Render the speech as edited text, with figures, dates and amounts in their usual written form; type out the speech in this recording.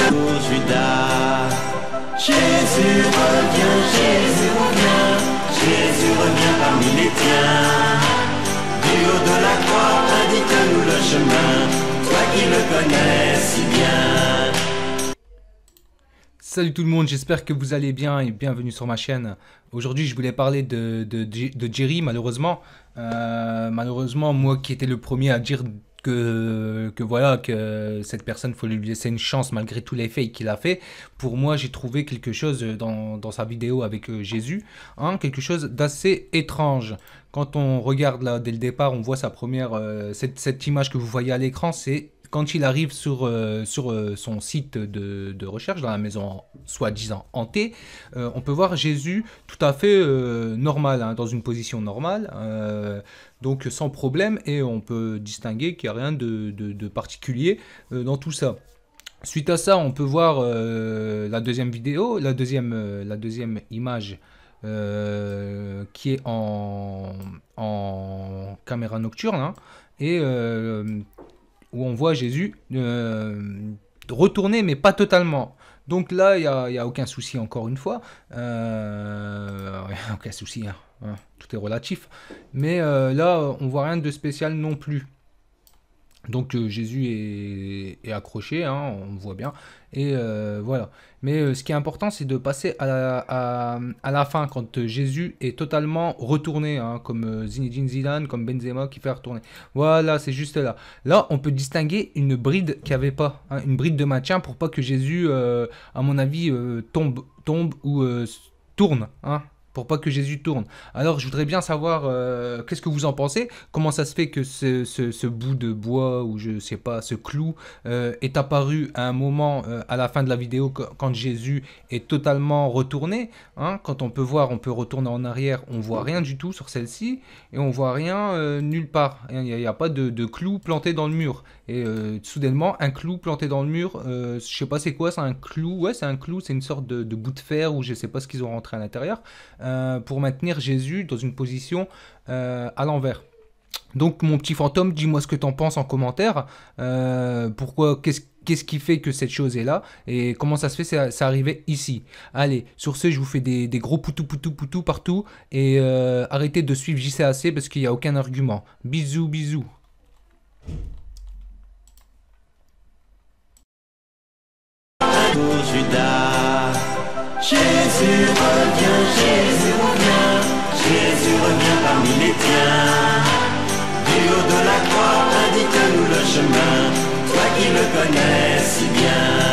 pour Judas. Jésus revient, Jésus revient, Jésus revient parmi les tiens. Du haut de la croix, indique-nous le chemin, toi qui le connais si bien. Salut tout le monde, j'espère que vous allez bien et bienvenue sur ma chaîne. Aujourd'hui, je voulais parler de Jerry, malheureusement. Malheureusement, moi qui étais le premier à dire que cette personne, faut lui laisser une chance malgré tous les faits qu'il a fait. Pour moi, j'ai trouvé quelque chose dans sa vidéo avec Jésus, quelque chose d'assez étrange. Quand on regarde là dès le départ, on voit sa première, cette image que vous voyez à l'écran, c'est quand il arrive sur son site de recherche, dans la maison soi-disant hantée. On peut voir Jésus tout à fait normal, dans une position normale, donc sans problème, et on peut distinguer qu'il n'y a rien de particulier dans tout ça. Suite à ça, on peut voir la deuxième vidéo, la deuxième image, qui est en caméra nocturne, et où on voit Jésus retourner, mais pas totalement. Donc là, il n'y a aucun souci, encore une fois. Aucun souci, tout est relatif. Mais là, on voit rien de spécial non plus. Donc Jésus est accroché, on voit bien, et voilà. Mais ce qui est important, c'est de passer à la fin, quand Jésus est totalement retourné, comme Zinedine Zidane, comme Benzema qui fait retourner. Voilà, c'est juste là. Là, on peut distinguer une bride qu'il n'y avait pas, une bride de maintien pour pas que Jésus, à mon avis, tombe ou tourne, pour pas que Jésus tourne. Alors je voudrais bien savoir qu'est-ce que vous en pensez, comment ça se fait que ce bout de bois, ou je sais pas, ce clou est apparu à un moment à la fin de la vidéo, quand Jésus est totalement retourné, quand on peut voir, on peut retourner en arrière, on voit rien du tout sur celle-ci, et on voit rien nulle part, il n'y a pas de clou planté dans le mur, et soudainement un clou planté dans le mur, je sais pas c'est quoi, c'est un clou, ouais c'est un clou, c'est une sorte de bout de fer, ou je sais pas ce qu'ils ont rentré à l'intérieur, pour maintenir Jésus dans une position à l'envers. Donc mon petit fantôme, dis-moi ce que t'en penses en commentaire, pourquoi, qu'est-ce qui fait que cette chose est là, et comment ça se fait c'est arrivé ici. Allez, sur ce, je vous fais des gros poutou partout, et arrêtez de suivre JCAC parce qu'il n'y a aucun argument. Bisous, bisous. Pour Judas. Jésus revient, Jésus revient, Jésus revient parmi les tiens. Du haut de la croix, indique-nous le chemin, toi qui le connais si bien.